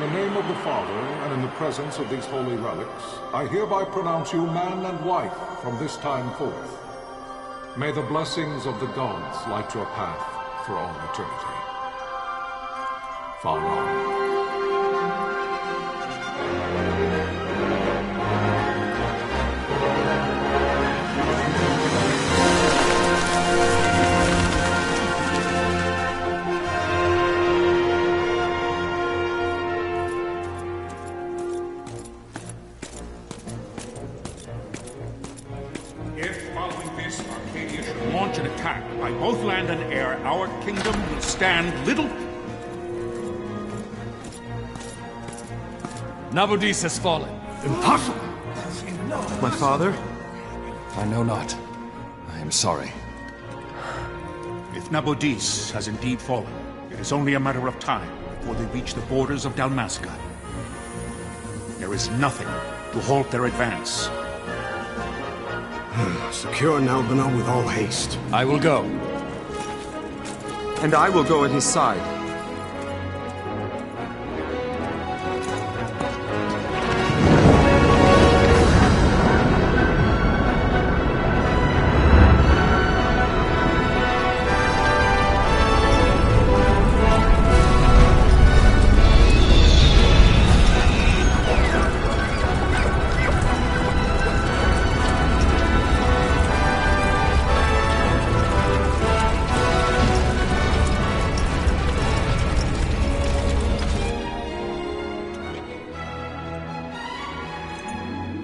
the name of the Father, and in the presence of these holy relics, I hereby pronounce you man and wife from this time forth. May the blessings of the gods light your path for all eternity. Far on. By both land and air, our kingdom will stand little... Nabudis has fallen. Impossible! My father? I know not. I am sorry. If Nabudis has indeed fallen, it is only a matter of time before they reach the borders of Dalmasca. There is nothing to halt their advance. Secure Nalbina with all haste. I will go. And I will go at his side.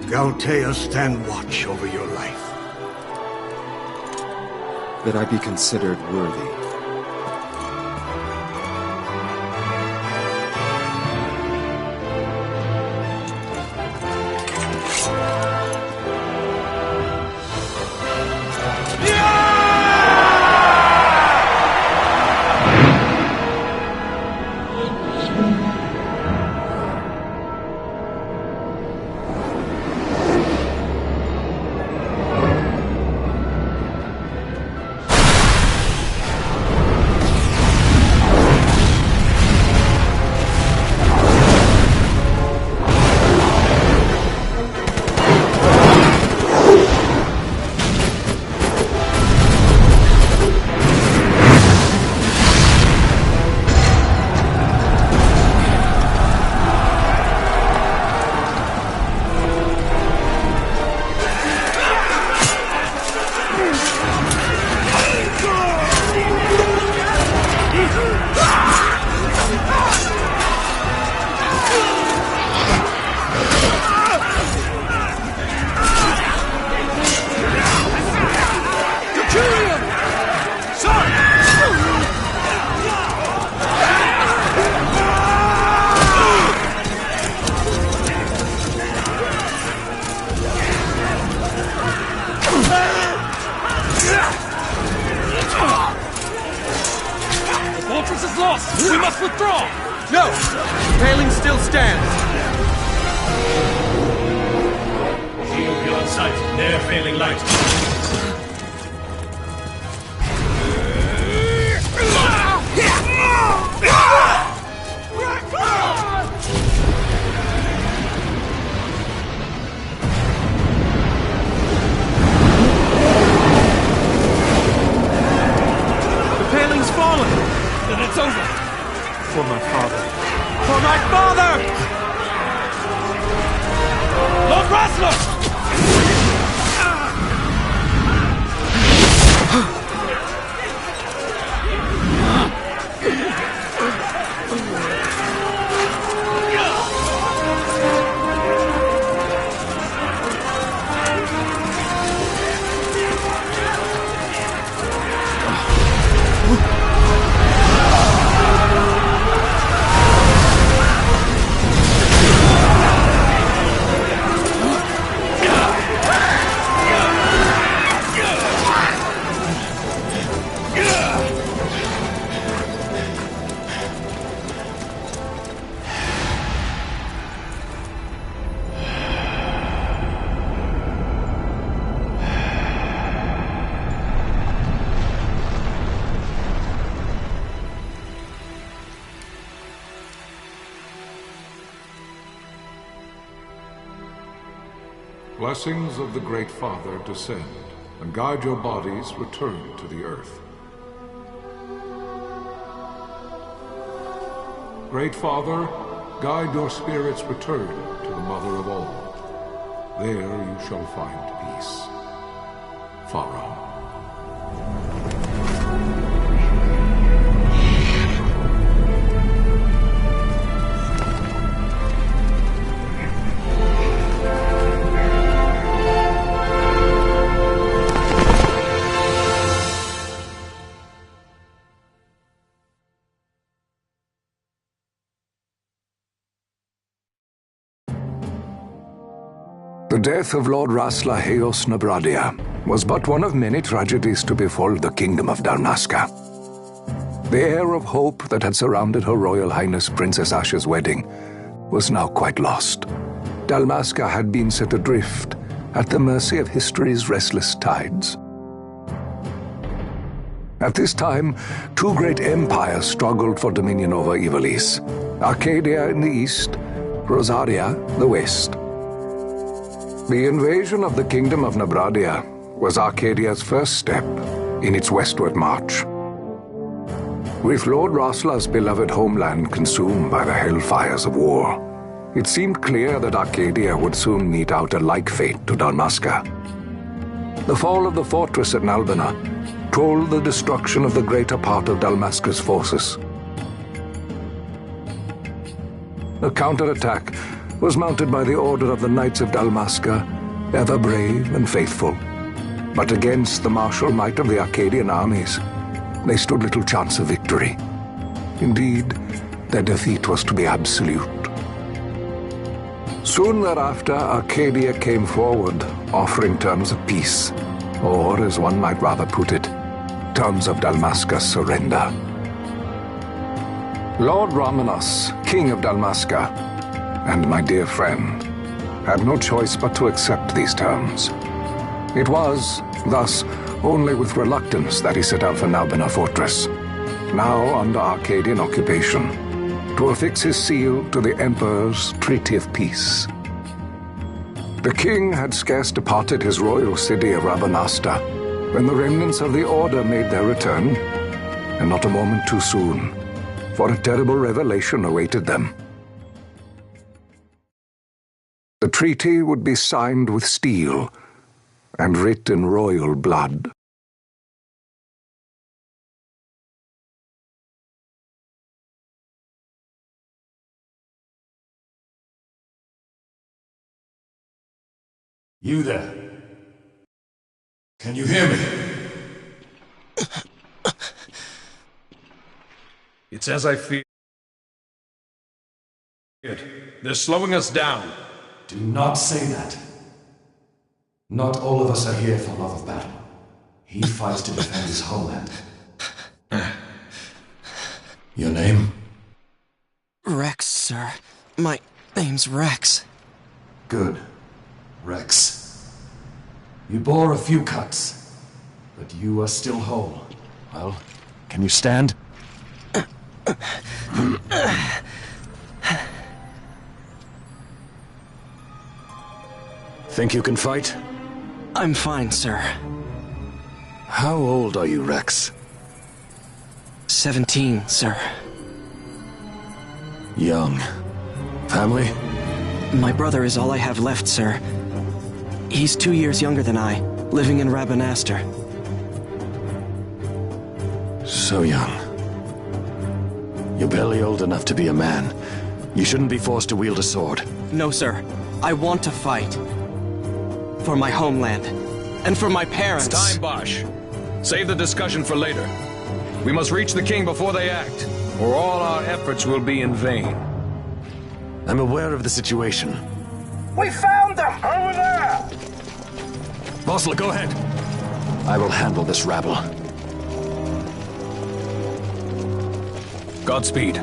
Galtea, stand watch over your life. That I be considered worthy. We must withdraw! No! Paling still stands! Shield beyond sight, ne'er failing light. The paling's fallen! Then it's over! For my father. For my father! Lord Rasler! Blessings of the Great Father descend, and guide your bodies return to the earth. Great Father, guide your spirits return to the Mother of all. There you shall find peace. Pharaoh. The death of Lord Rasla Heos Nabradia was but one of many tragedies to befall the Kingdom of Dalmasca. The air of hope that had surrounded Her Royal Highness Princess Asha's wedding was now quite lost. Dalmasca had been set adrift at the mercy of history's restless tides. At this time, two great empires struggled for dominion over Ivalice: Arcadia in the east, Rosaria the west. The invasion of the Kingdom of Nabradia was Arcadia's first step in its westward march. With Lord Rasla's beloved homeland consumed by the hellfires of war, it seemed clear that Arcadia would soon mete out a like fate to Dalmasca. The fall of the fortress at Nalbina told the destruction of the greater part of Dalmasca's forces. A counterattack was mounted by the order of the Knights of Dalmasca, ever brave and faithful. But against the martial might of the Arcadian armies, they stood little chance of victory. Indeed, their defeat was to be absolute. Soon thereafter, Arcadia came forward, offering terms of peace, or, as one might rather put it, terms of Dalmasca's surrender. Lord Ramenos, King of Dalmasca, and my dear friend, had no choice but to accept these terms. It was, thus, only with reluctance that he set out for Nalbina Fortress, now under Arcadian occupation, to affix his seal to the Emperor's Treaty of Peace. The king had scarce departed his royal city of Rabanasta when the remnants of the Order made their return, and not a moment too soon, for a terrible revelation awaited them. The treaty would be signed with steel and writ in royal blood. You there? Can you hear me? It's as I feared. They're slowing us down. Do not say that. Not all of us are here for love of battle. He fights to defend his homeland. Your name? Rex, sir. My name's Rex. Good. Rex. You bore a few cuts, but you are still whole. Well, can you stand? Think you can fight? I'm fine, sir. How old are you, Rex? 17, sir. Young. Family? My brother is all I have left, sir. He's 2 years younger than I, living in Rabanastre. So young. You're barely old enough to be a man. You shouldn't be forced to wield a sword. No, sir. I want to fight. For my homeland. And for my parents. It's time, Bosch. Save the discussion for later. We must reach the king before they act, or all our efforts will be in vain. I'm aware of the situation. We found them! Over there! Bosla, go ahead. I will handle this rabble. Godspeed.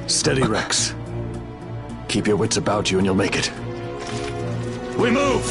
Steady, Rex. Keep your wits about you and you'll make it. We move!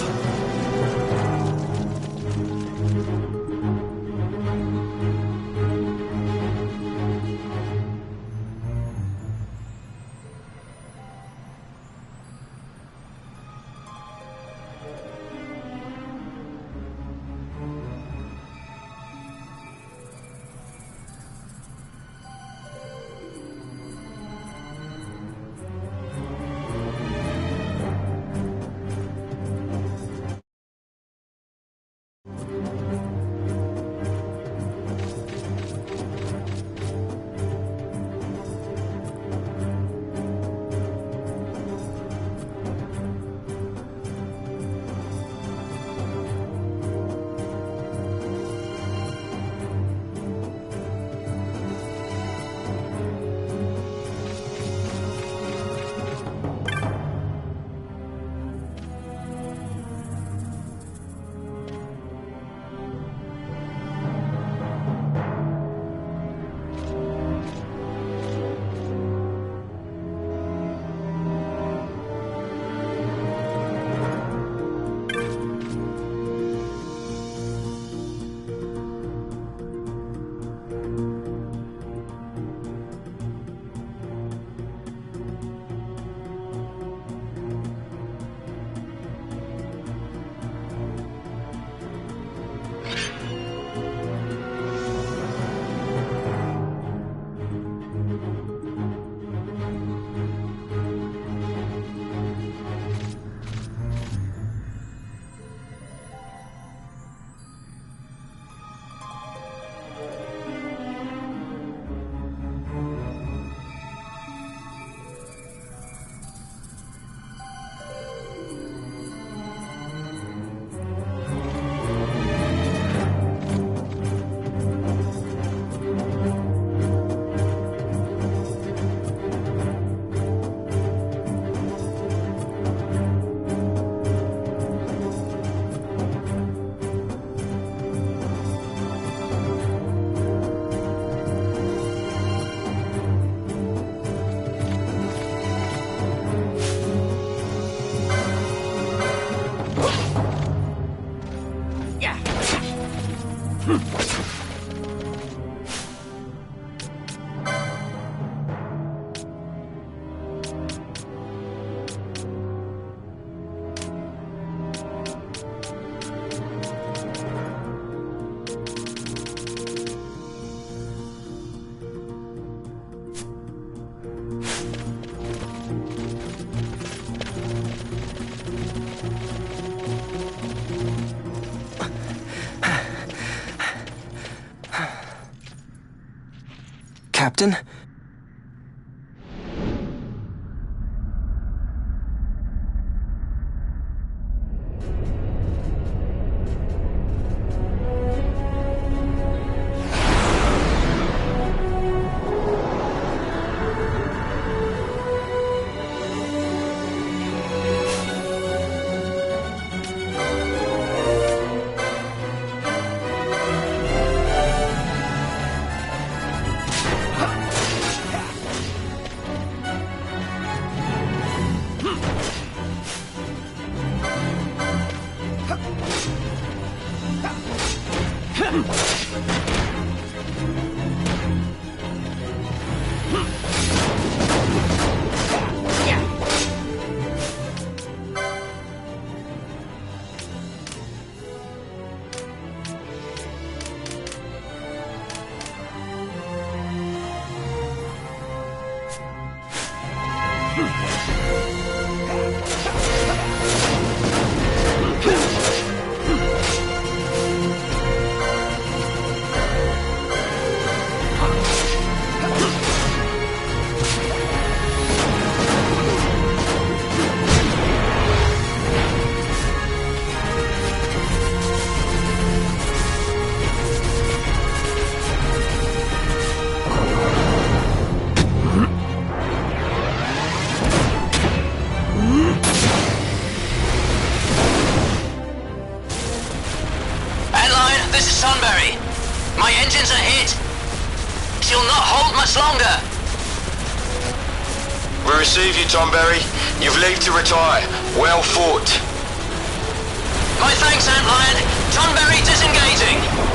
Captain? Sunbury! My engines are hit! She'll not hold much longer! We're receive you, Tonberry. You've leave to retire. Well fought. My thanks, Antlion. Tonberry disengaging.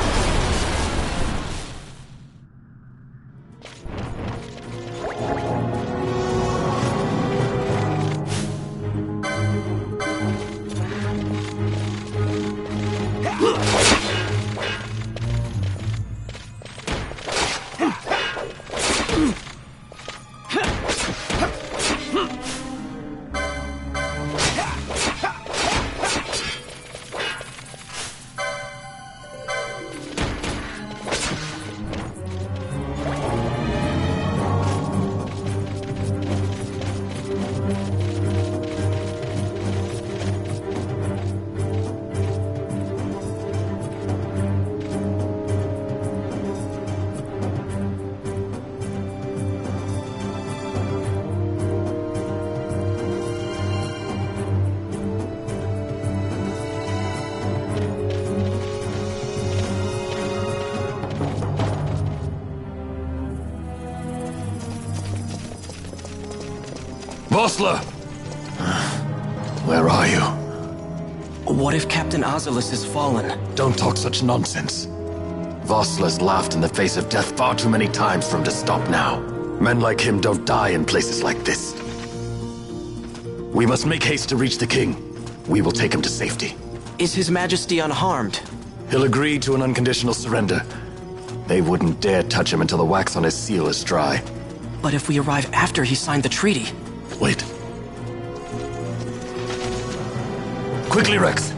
Vossler! Where are you? What if Captain Ozelus has fallen? Don't talk such nonsense. Vossler's laughed in the face of death far too many times for him to stop now. Men like him don't die in places like this. We must make haste to reach the king. We will take him to safety. Is His Majesty unharmed? He'll agree to an unconditional surrender. They wouldn't dare touch him until the wax on his seal is dry. But if we arrive after he signed the treaty... Wait. Quickly, Rex!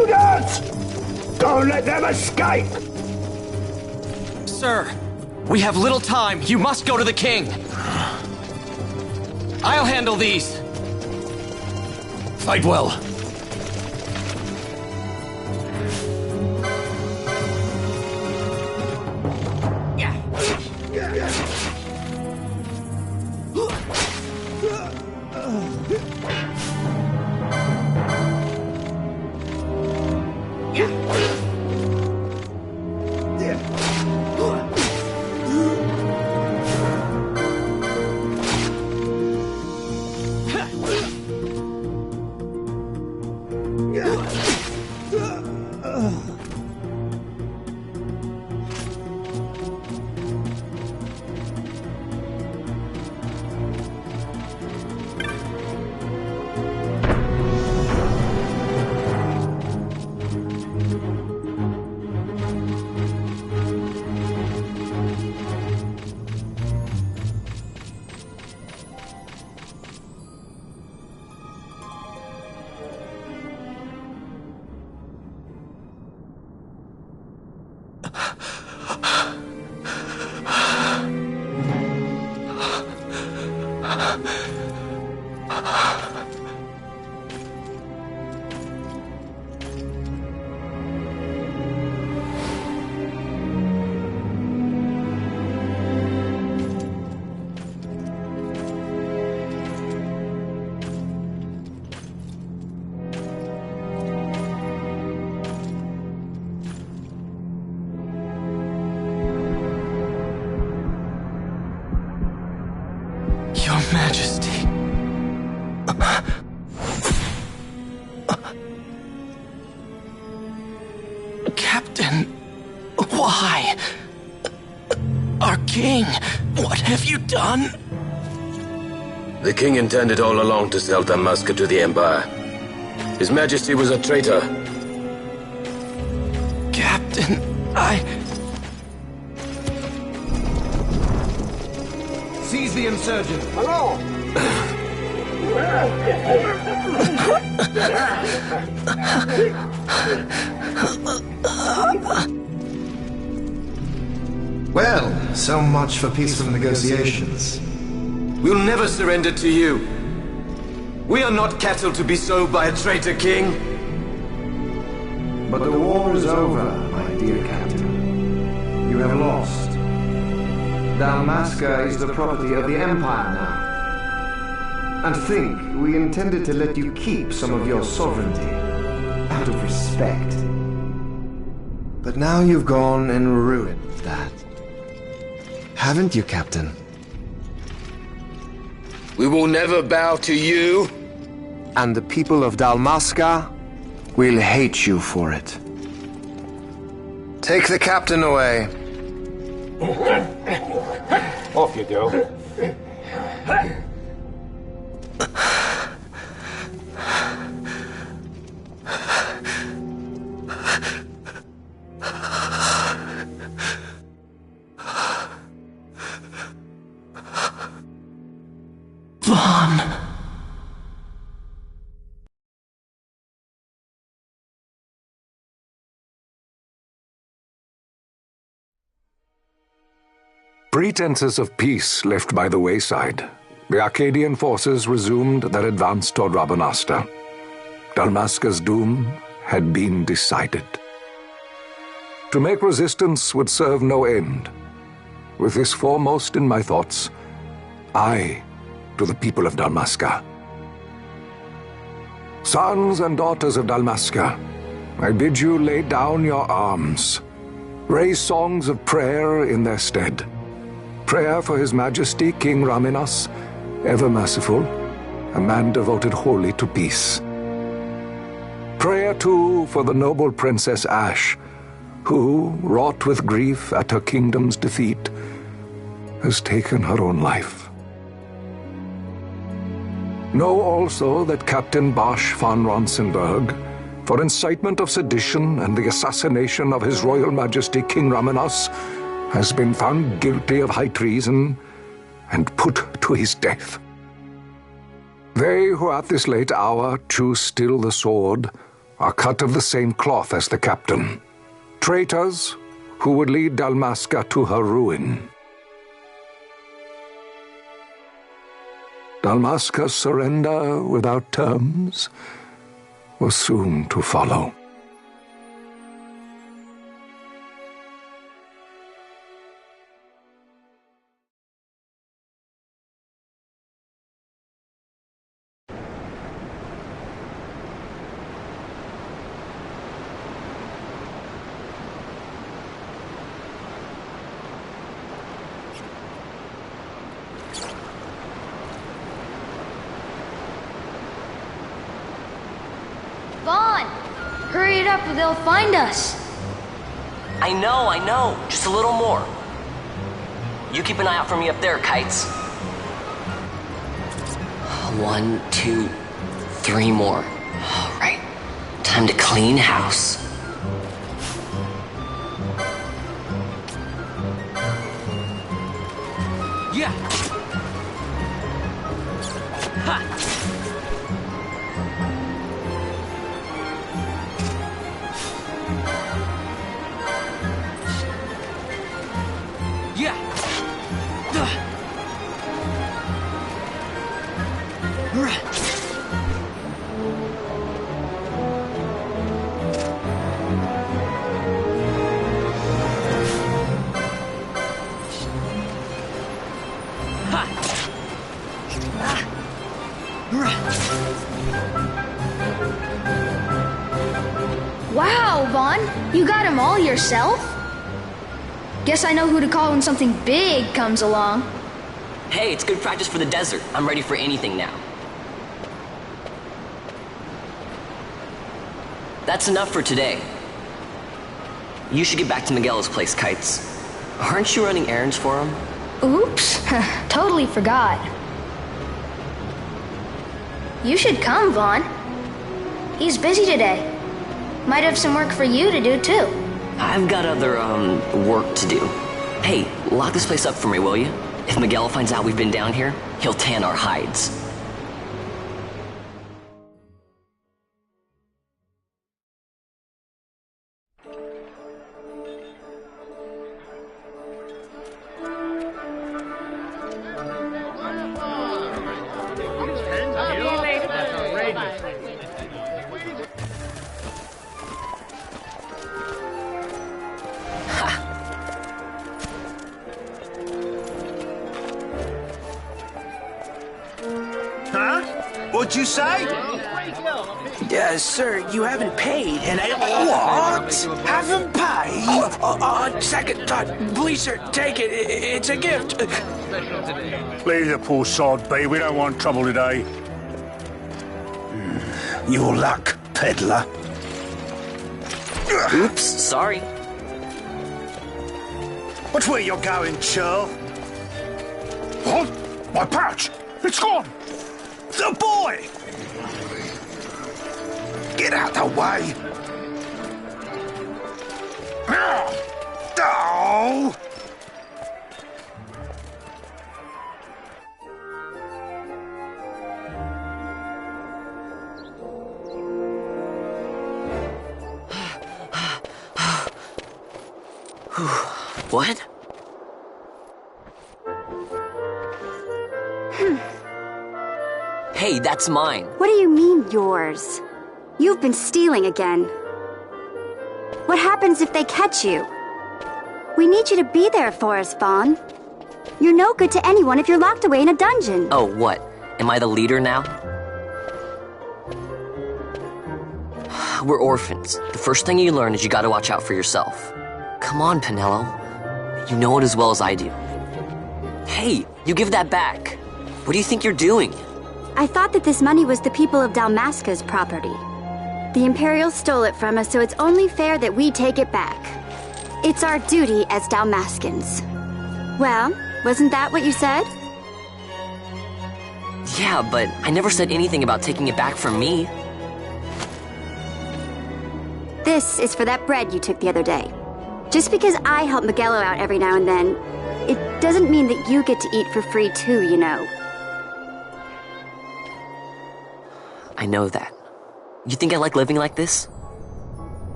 intruders! Don't let them escape! Sir, we have little time. You must go to the king. I'll handle these. Fight well. Your Majesty. Captain, why? Our king, what have you done? The king intended all along to sell Dalmasca to the Empire. His Majesty was a traitor. Captain, Seize the insurgent. Hello! Well, so much for peaceful negotiations. We'll never surrender to you. We are not cattle to be sold by a traitor king. But the war is over, my dear captain. You have lost. Dalmasca is the property of the Empire now. And think, we intended to let you keep some of your sovereignty, out of respect. But now you've gone and ruined that. Haven't you, Captain? We will never bow to you. And the people of Dalmasca will hate you for it. Take the captain away. Off you go. Vaughn. Pretenses of peace left by the wayside, the Arcadian forces resumed their advance toward Rabanasta. Dalmasca's doom had been decided. To make resistance would serve no end. With this foremost in my thoughts, I, to the people of Dalmasca. Sons and daughters of Dalmasca, I bid you lay down your arms. Raise songs of prayer in their stead. Prayer for His Majesty King Raminas, ever merciful, a man devoted wholly to peace. Prayer, too, for the noble Princess Ashe, who, wrought with grief at her kingdom's defeat, has taken her own life. Know also that Captain Bosch von Ronsenberg, for incitement of sedition and the assassination of His Royal Majesty King Raminas, has been found guilty of high treason and put to his death. They who at this late hour choose still the sword are cut of the same cloth as the captain. Traitors who would lead Dalmasca to her ruin. Dalmasca's surrender without terms was soon to follow. Vaughn! Hurry it up or they'll find us. I know. Just a little more. You keep an eye out for me up there, Kites. 1, 2, 3 more. All right. Time to clean house. Yeah. Ha. Yeah. Wow, Vaughn! You got him all yourself? Guess I know who to call when something big comes along. Hey, it's good practice for the desert. I'm ready for anything now. That's enough for today. You should get back to Miguel's place, Kites. Aren't you running errands for him? Oops, totally forgot. You should come, Vaughn. He's busy today. Might have some work for you to do, too. I've got other, work to do. Hey, lock this place up for me, will you? If Miguel finds out we've been down here, he'll tan our hides. What'd you say? Sir, you haven't paid, and I... What? Haven't paid? On second thought, please, sir, take it. It's a gift. Leave the poor sod be. We don't want trouble today. Your luck, peddler. Oops, sorry. What's where you're going, churl? What? My pouch! It's gone! The boy! Get out the way! Oh! What? Hey, that's mine. What do you mean, yours? You've been stealing again. What happens if they catch you? We need you to be there for us, Vaughn. You're no good to anyone if you're locked away in a dungeon. Oh, what? Am I the leader now? We're orphans. The first thing you learn is you gotta watch out for yourself. Come on, Penelo. You know it as well as I do. Hey, you give that back. What do you think you're doing? I thought that this money was the people of Dalmasca's property. The Imperials stole it from us, so it's only fair that we take it back. It's our duty as Dalmascans. Well, wasn't that what you said? Yeah, but I never said anything about taking it back from me. This is for that bread you took the other day. Just because I help Miguelo out every now and then, it doesn't mean that you get to eat for free too, you know. I know that. You think I like living like this?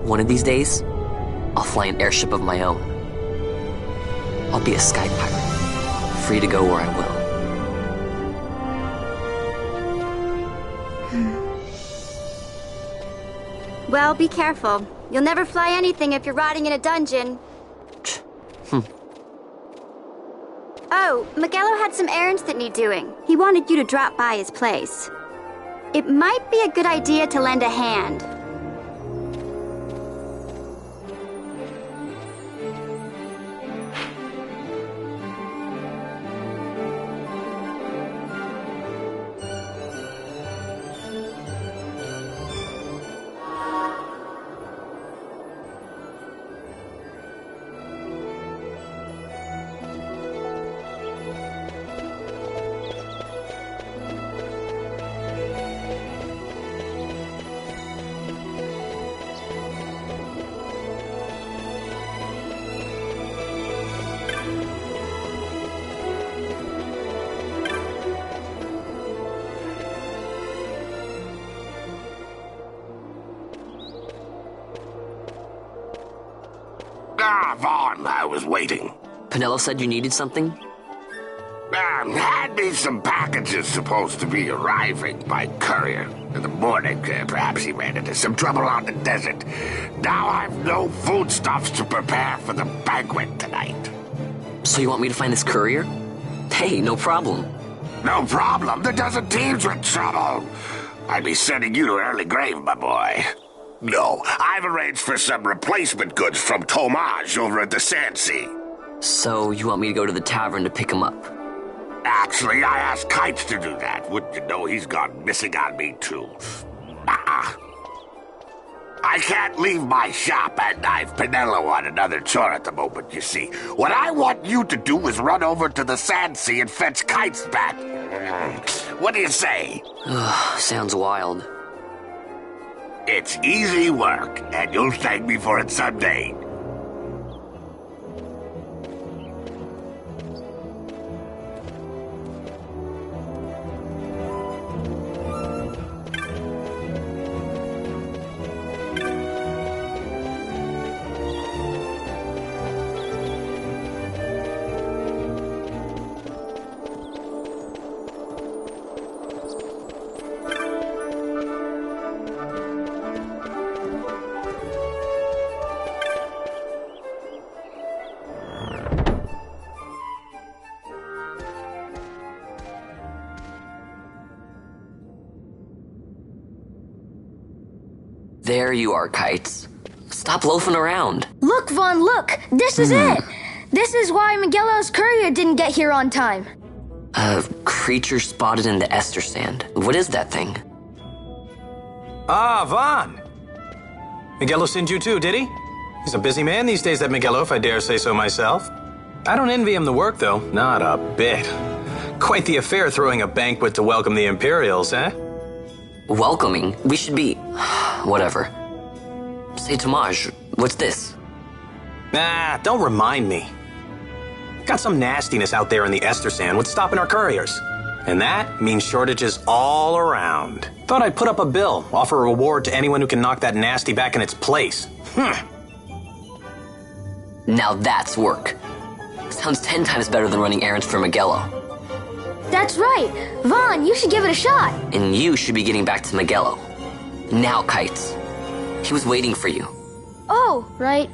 One of these days, I'll fly an airship of my own. I'll be a sky pirate, free to go where I will. Well, be careful. You'll never fly anything if you're rotting in a dungeon. Oh, Miguelo had some errands that need doing. He wanted you to drop by his place. It might be a good idea to lend a hand. Vaughn, I was waiting. Penelo said you needed something? Had me some packages supposed to be arriving by courier. In the morning, perhaps he ran into some trouble on the desert. Now I've no foodstuffs to prepare for the banquet tonight. So you want me to find this courier? Hey, no problem. No problem. The desert teems with trouble. I'd be sending you to an early grave, my boy. No, I've arranged for some replacement goods from Tomaj over at the Sandsea. So you want me to go to the tavern to pick him up? Actually, I asked Kites to do that. Wouldn't you know he's gone missing on me, too. I can't leave my shop, and I've Penelo on another chore at the moment, you see. What I want you to do is run over to the Sandsea and fetch Kites back. What do you say? Sounds wild. It's easy work, and you'll thank me for it someday. There you are, Kites. Stop loafing around. Look, Vaughn, look! This is it! This is why Miguelo's courier didn't get here on time. A creature spotted in the Ester Sand. What is that thing? Ah, Vaughn! Miguelo sent you too, did he? He's a busy man these days, that Miguelo, if I dare say so myself. I don't envy him the work, though. Not a bit. Quite the affair throwing a banquet to welcome the Imperials, eh? Welcoming? We should be... whatever. Say, Tomaj, what's this? Nah, don't remind me. Got some nastiness out there in the Ester Sand. What's stopping our couriers? And that means shortages all around. Thought I'd put up a bill, offer a reward to anyone who can knock that nasty back in its place. Now that's work. Sounds 10 times better than running errands for Miguelo. That's right! Vaughn, you should give it a shot! And you should be getting back to Miguelo. Now, Kites. He was waiting for you. Oh, right.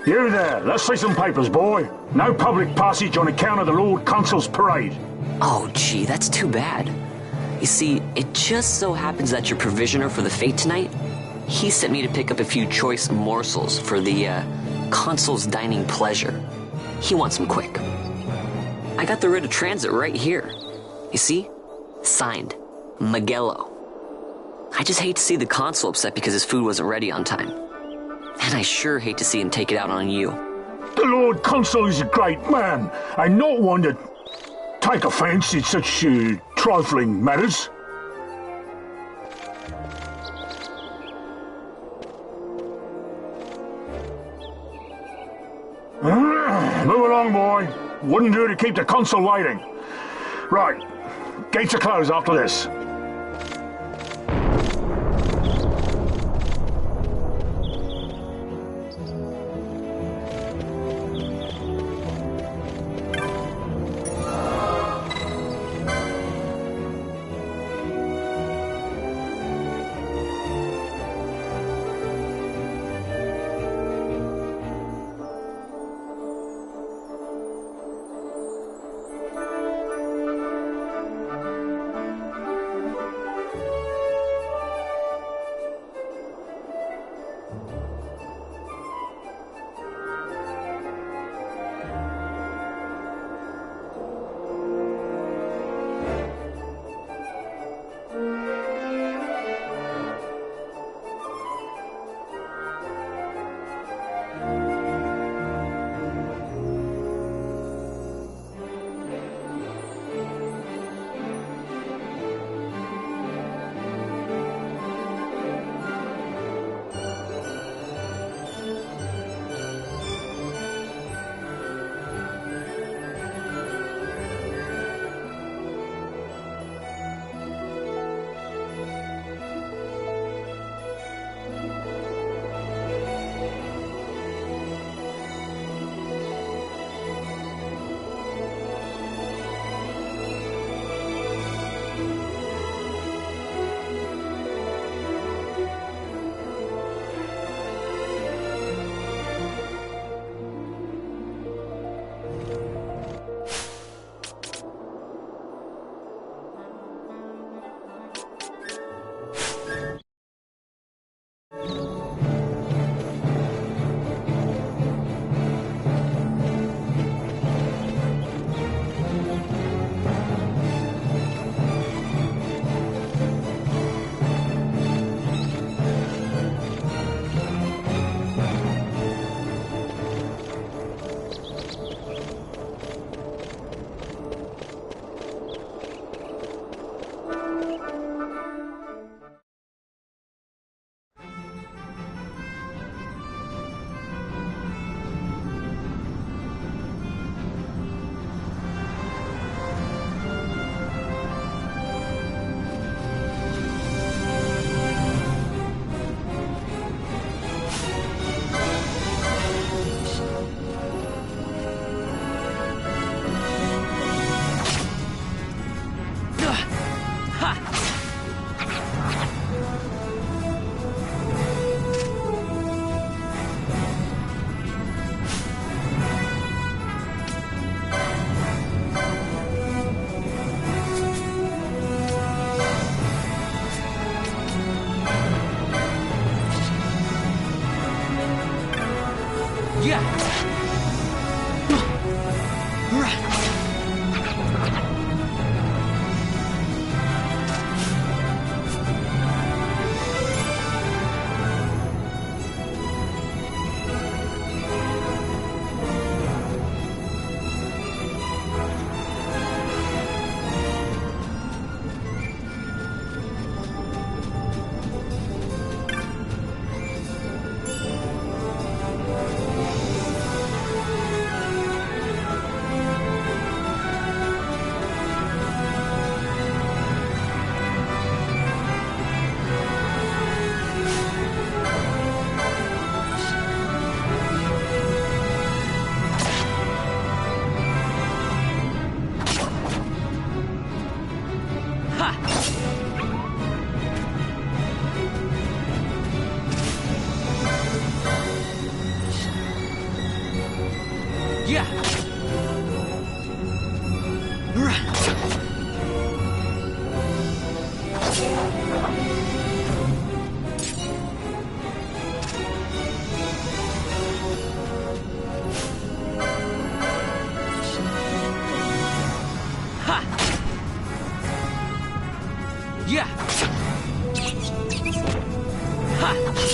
You there, let's see some papers, boy. No public passage on account of the Lord Consul's parade. Oh, gee, that's too bad. You see, it just so happens that your provisioner for the fete tonight, he sent me to pick up a few choice morsels for the, Consul's dining pleasure. He wants them quick. I got the writ of transit right here. You see? Signed, Miguelo. I just hate to see the Consul upset because his food wasn't ready on time. And I sure hate to see him take it out on you. The Lord Consul is a great man, and not one to take offense in such trifling matters. Move along, boy. Wouldn't do to keep the Consul waiting. Right. Gates are closed after this. Yeah. Ha. Yeah. Ha.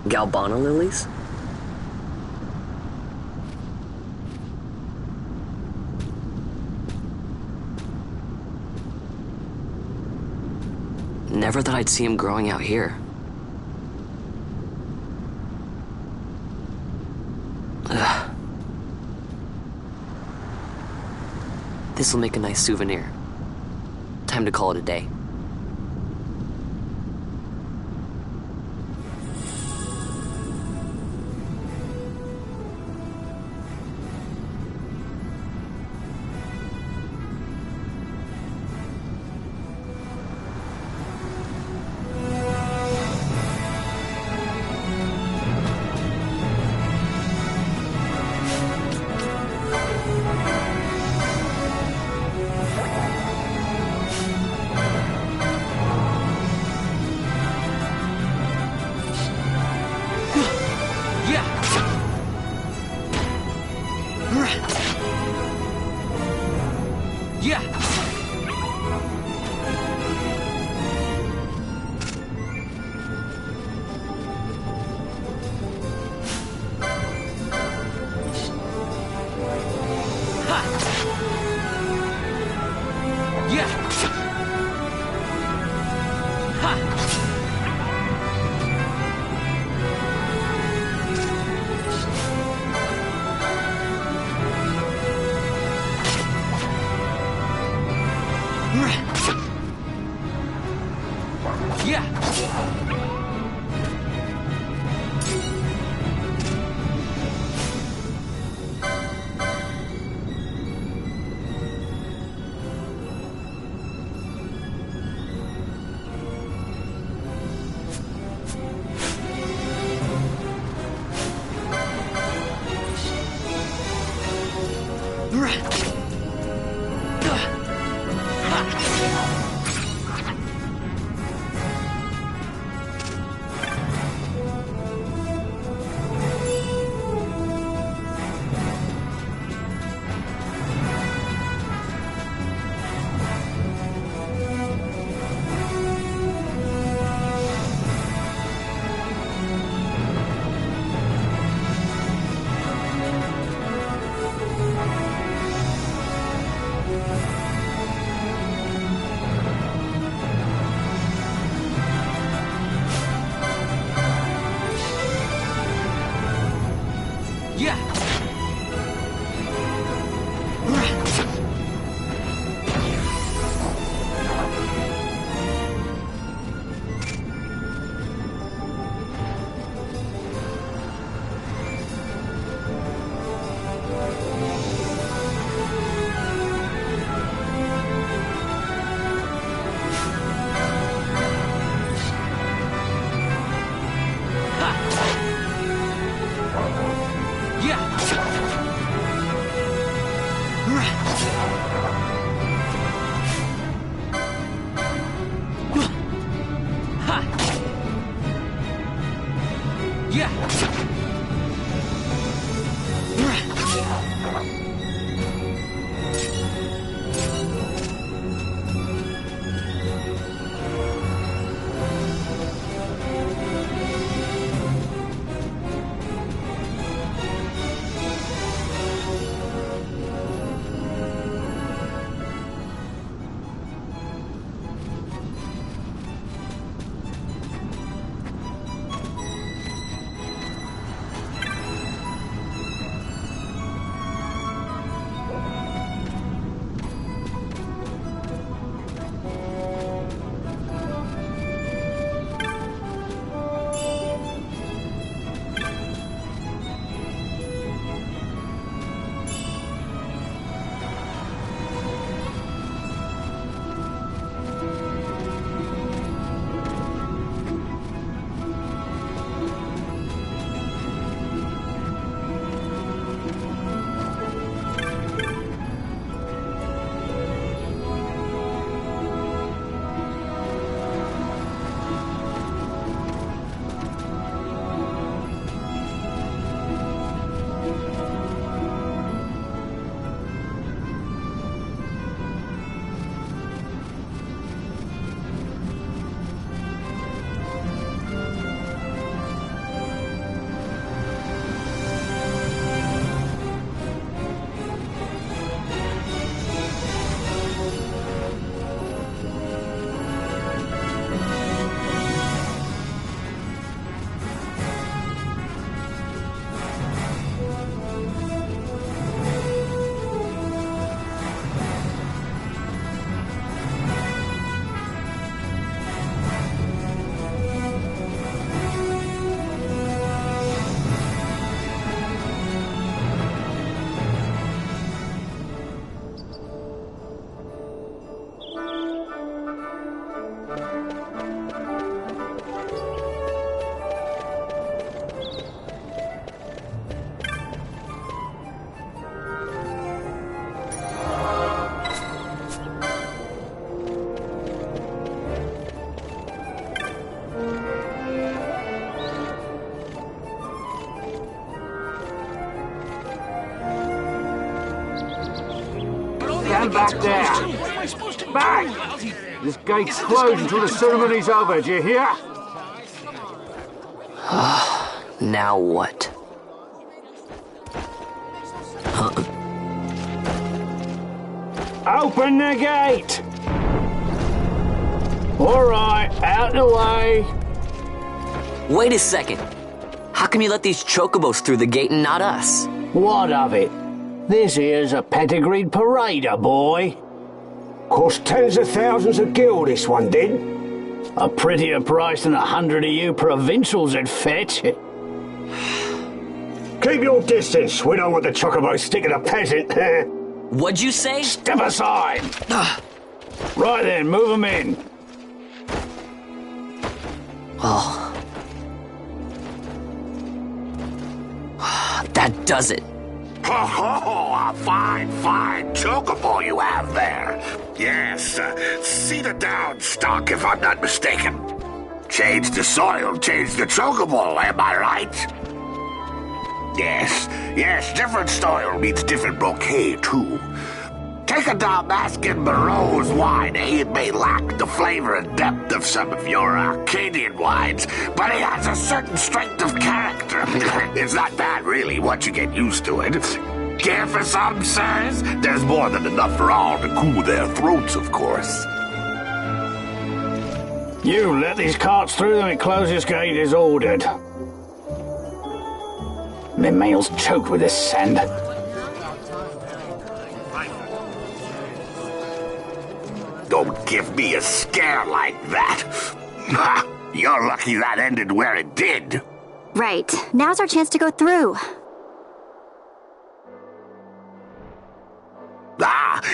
Galbana lilies? Never thought I'd see him growing out here. Ugh. This'll make a nice souvenir. Time to call it a day. Stand back there! Back! This gate's closed until the ceremony's over, do you hear? Now what? Open the gate! Alright, out the way. Wait a second. How come you let these chocobos through the gate and not us? What of it? This here's a pedigreed parader, boy. Cost tens of thousands of gil, this one did. A prettier price than 100 of you provincials would fetch. Keep your distance. We don't want the chocobo sticking a peasant. What'd you say? Step aside. Right then, move them in. Oh. That does it. Oh, a fine chocobo you have there. Yes, cedar down stock, if I'm not mistaken. Change the soil, change the chocobo, am I right? Yes, different soil means different bouquet, too. Take a Dalmascan Barrow's wine, It may lack the flavor and depth of some of your Arcadian wines, but it has a certain strength of character. It's not bad, really, once you get used to it. Care for some, sirs? There's more than enough for all to cool their throats, of course. You let these carts through and close this gate as ordered. My mail's choked with this sand. Don't give me a scare like that. You're lucky that ended where it did. Right. Now's our chance to go through.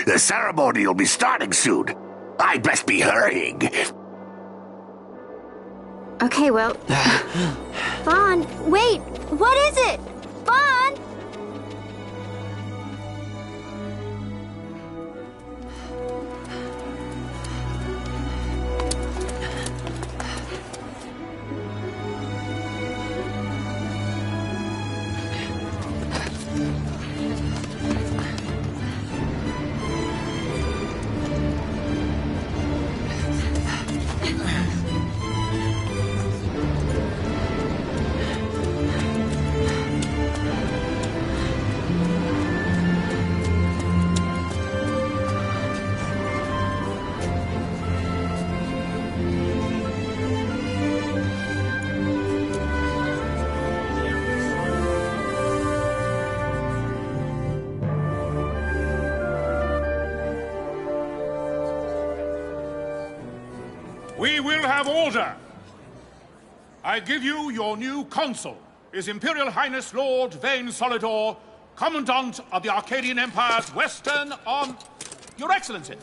The ceremony will be starting soon. I'd best be hurrying. Okay, well... Vaughn, wait! What is it? Vaughn! We will have order. I give you your new consul, His Imperial Highness Lord Vayne Solidor, Commandant of the Arcadian Empire's Western on... Your Excellency.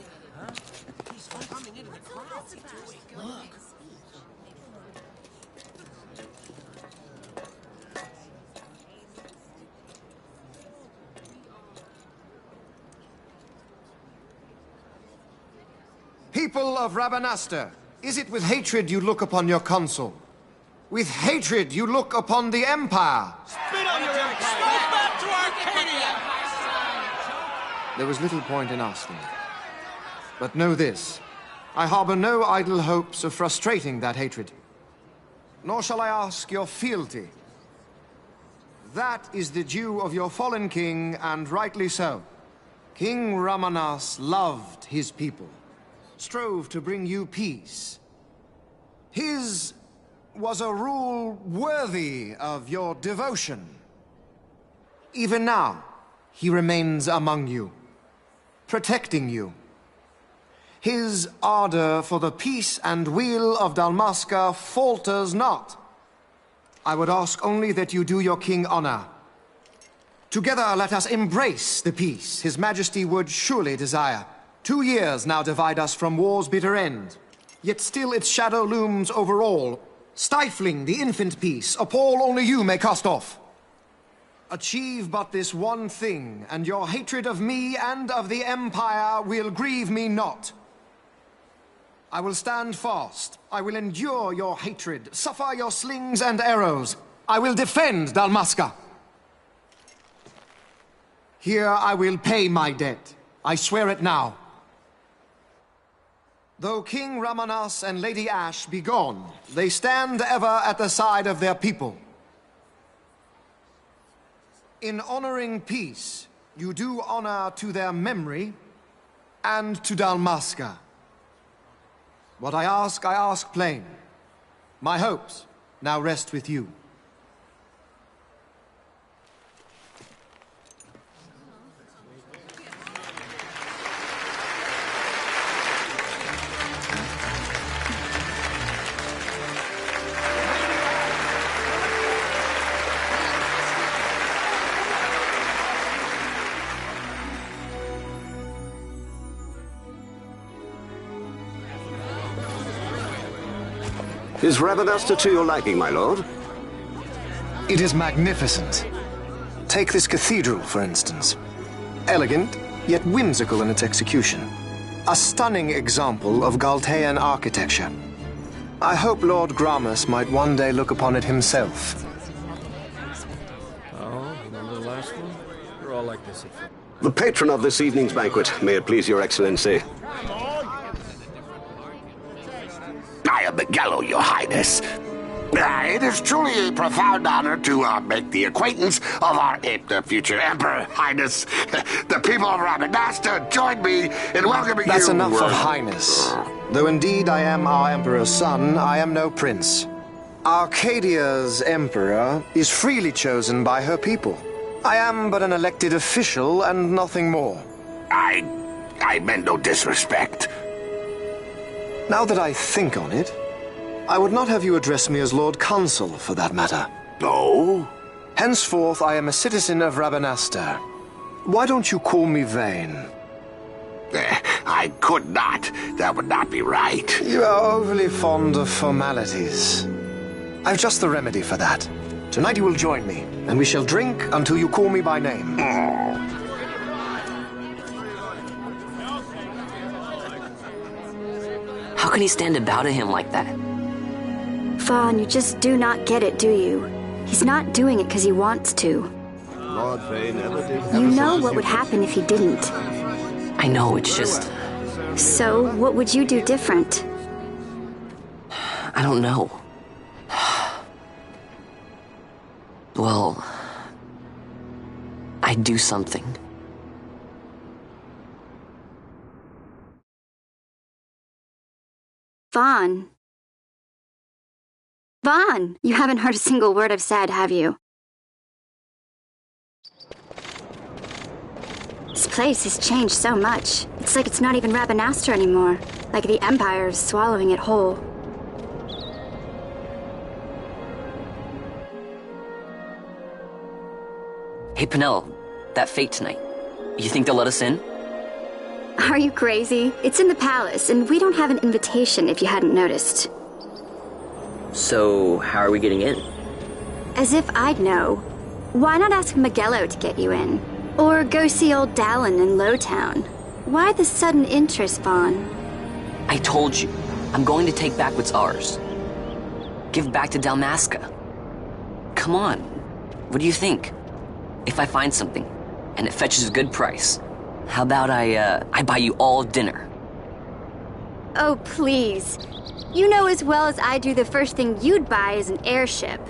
People of Rabanastre, is it with hatred you look upon your consul? With hatred you look upon the Empire? Spit on your empire! Go back to Arcadia! There was little point in asking. But know this, I harbor no idle hopes of frustrating that hatred. Nor shall I ask your fealty. That is the due of your fallen king, and rightly so. King Ramanas loved his people, strove to bring you peace. His was a rule worthy of your devotion. Even now, he remains among you, protecting you. His ardor for the peace and weal of Dalmasca falters not. I would ask only that you do your king honor. Together let us embrace the peace His Majesty would surely desire. 2 years now divide us from war's bitter end, yet still its shadow looms over all, stifling the infant peace a pall only you may cast off. Achieve but this one thing, and your hatred of me and of the Empire will grieve me not. I will stand fast. I will endure your hatred, suffer your slings and arrows. I will defend Dalmasca. Here I will pay my debt. I swear it now. Though King Ramanas and Lady Ashe be gone, they stand ever at the side of their people. In honoring peace, you do honor to their memory and to Dalmasca. What I ask plain. My hopes now rest with you. Is Rabanastre to your liking, my lord? It is magnificent. Take this cathedral, for instance. Elegant, yet whimsical in its execution. A stunning example of Galtean architecture. I hope Lord Gramus might one day look upon it himself. Oh, remember the last one? We're all like this at first. The patron of this evening's banquet, may it please your excellency. I am Miguel, your highness. It is truly a profound honor to make the acquaintance of our future emperor, highness. The people of Rabanastre join me in welcoming you. That's enough of highness. Though indeed I am our emperor's son, I am no prince. Arcadia's emperor is freely chosen by her people. I am but an elected official and nothing more. I meant no disrespect. Now that I think on it, I would not have you address me as Lord Consul, for that matter. No? Henceforth, I am a citizen of Rabanastre. Why don't you call me Vayne? I could not. That would not be right. You are overly fond of formalities. I've just the remedy for that. Tonight you will join me, and we shall drink until you call me by name. How can he stand about him like that? Vaughn, you just do not get it, do you? He's not doing it because he wants to. Lord Vayne never did. You know what would happen if he didn't. I know, it's just... So, what would you do different? I don't know. Well... I'd do something. Vaughn. Vaughn! You haven't heard a single word I've said, have you? This place has changed so much. It's like it's not even Rabanastre anymore. Like the Empire is swallowing it whole. Hey, Penelo, that fete tonight. You think they'll let us in? Are you crazy? It's in the palace, and we don't have an invitation if you hadn't noticed. So, how are we getting in? As if I'd know. Why not ask Miguelo to get you in? Or go see old Dallin in Lowtown? Why the sudden interest, Vaughn? I told you, I'm going to take back what's ours. Give back to Dalmasca. Come on, what do you think? If I find something, and it fetches a good price, how about I buy you all dinner? Oh, please. You know as well as I do the first thing you'd buy is an airship.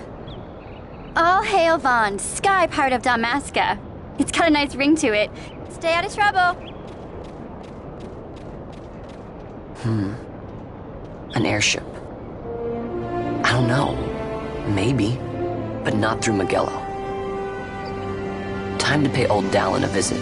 All hail Vaughn, Sky Pirate of Dalmasca. It's got a nice ring to it. Stay out of trouble. An airship. I don't know. Maybe. But not through Miguelo. Time to pay old Dallin a visit.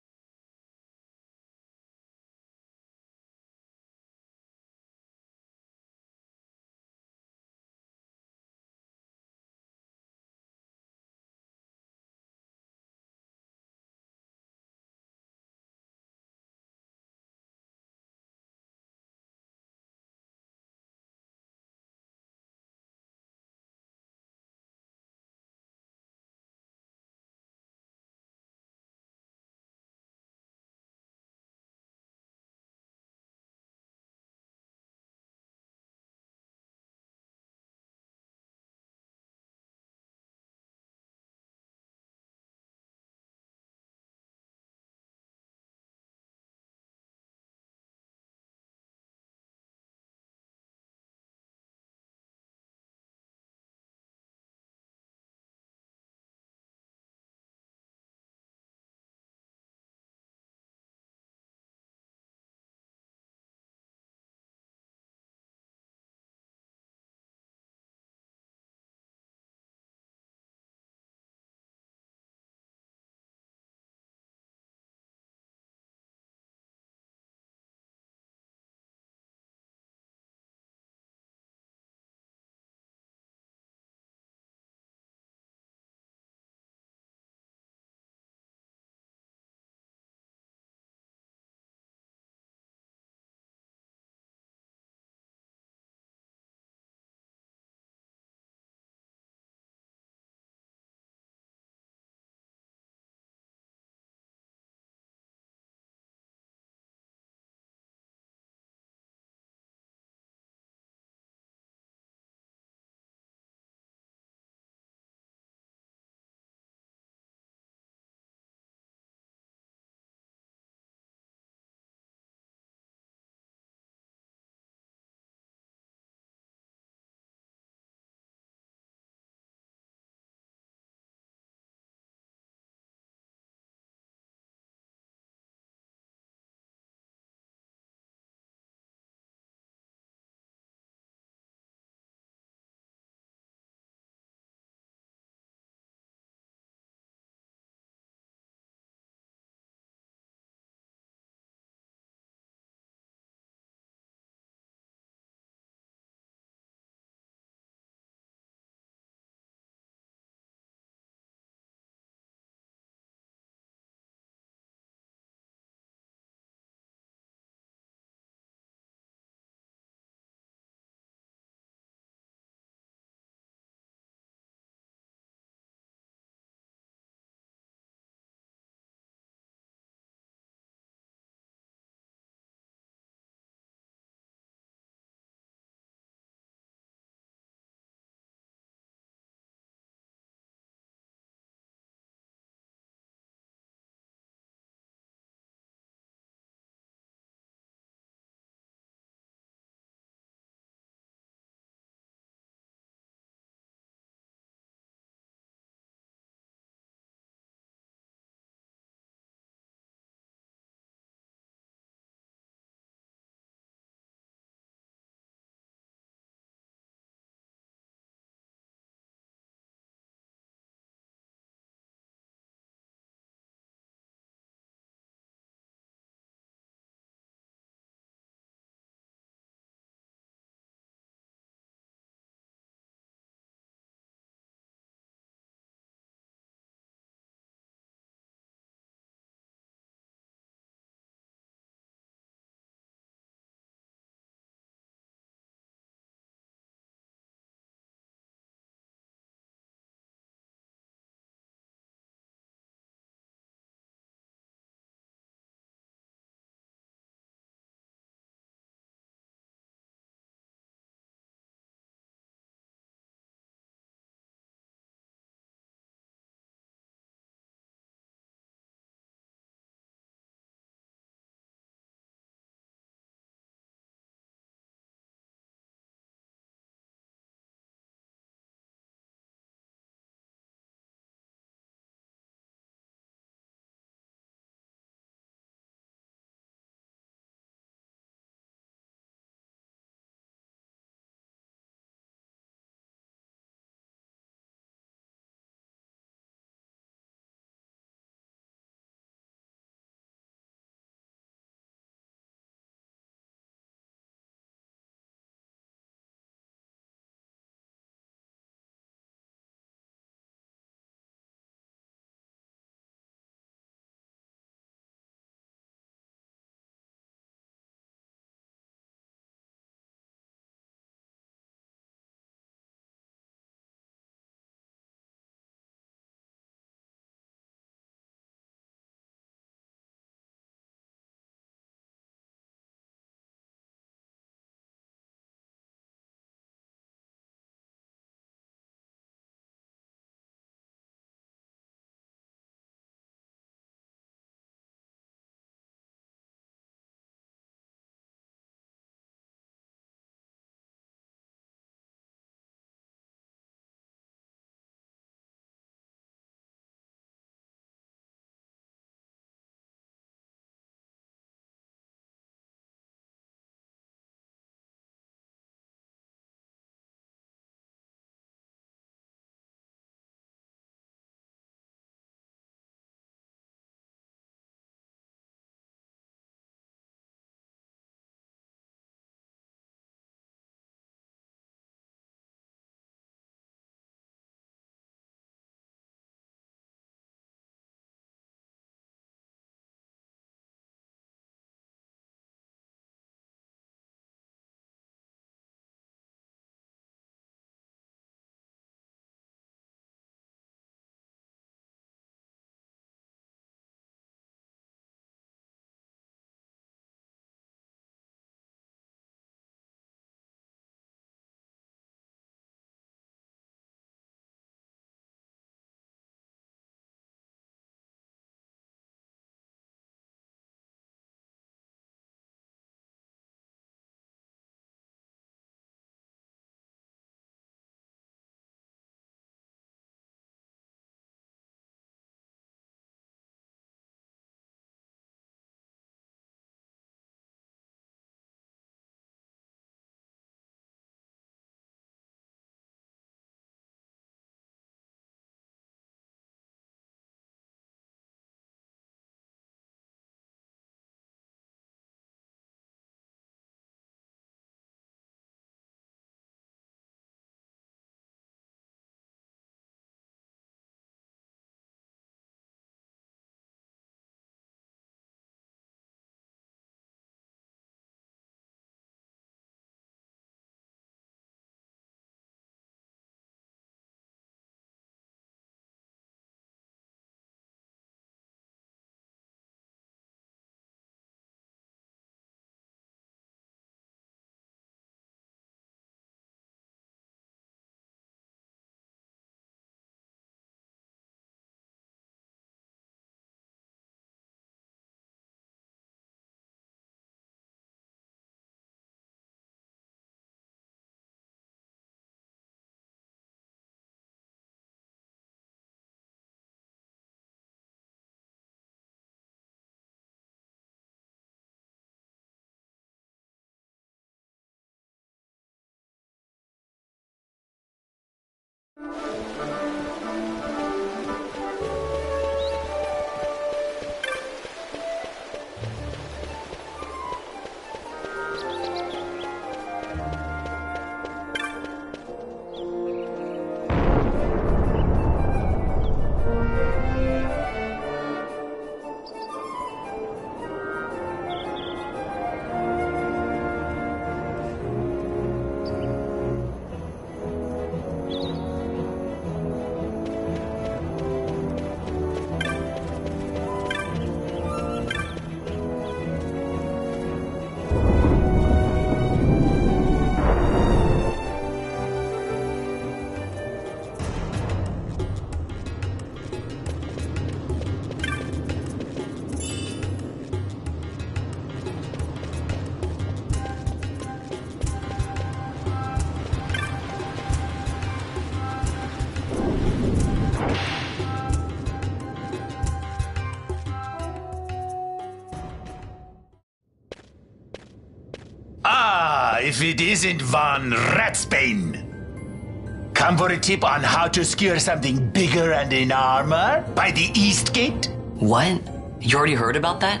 If it isn't Von Ratsbane. Come for a tip on how to secure something bigger and in armor by the East Gate? What? You already heard about that?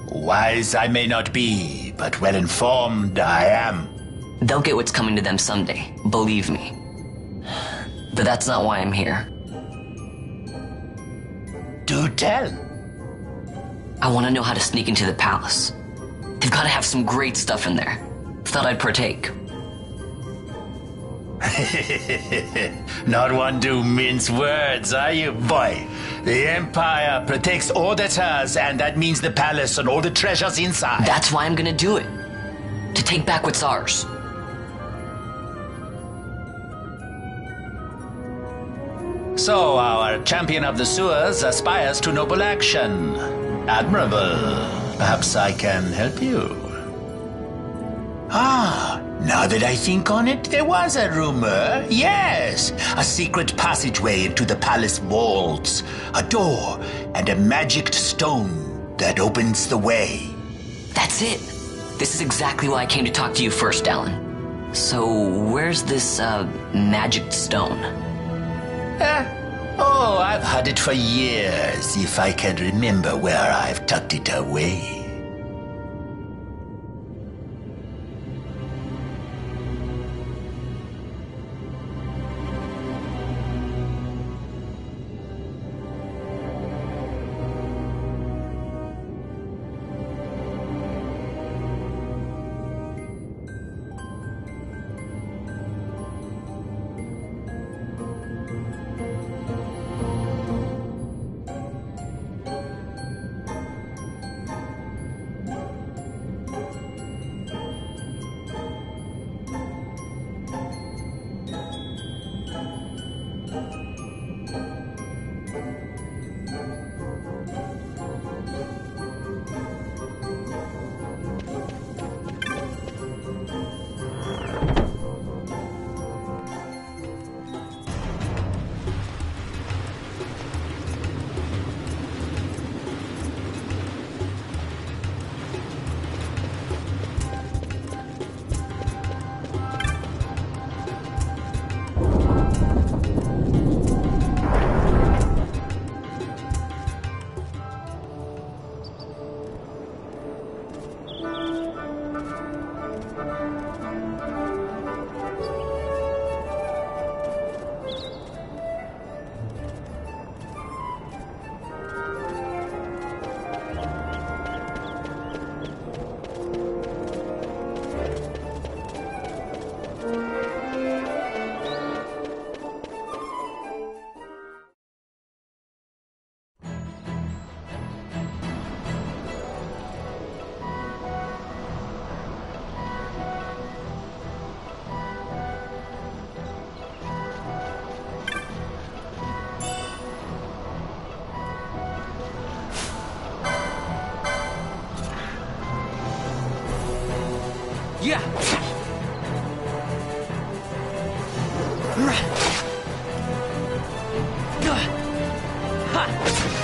Wise I may not be, but well informed I am. They'll get what's coming to them someday, believe me. But that's not why I'm here. Do tell. I want to know how to sneak into the palace. They've got to have some great stuff in there. Thought I'd partake. Not one to mince words, are you, boy? The Empire protects all that's hers, and that means the palace and all the treasures inside. That's why I'm gonna do it. To take back what's ours. So, our champion of the sewers aspires to noble action. Admirable. Perhaps I can help you. Now that I think on it, there was a rumor. Yes, a secret passageway into the palace vaults, a door, and a magic stone that opens the way. That's it. This is exactly why I came to talk to you first, Alan. So, where's this, magic stone? I've had it for years, if I can remember where I've tucked it away. Yeah. Ha.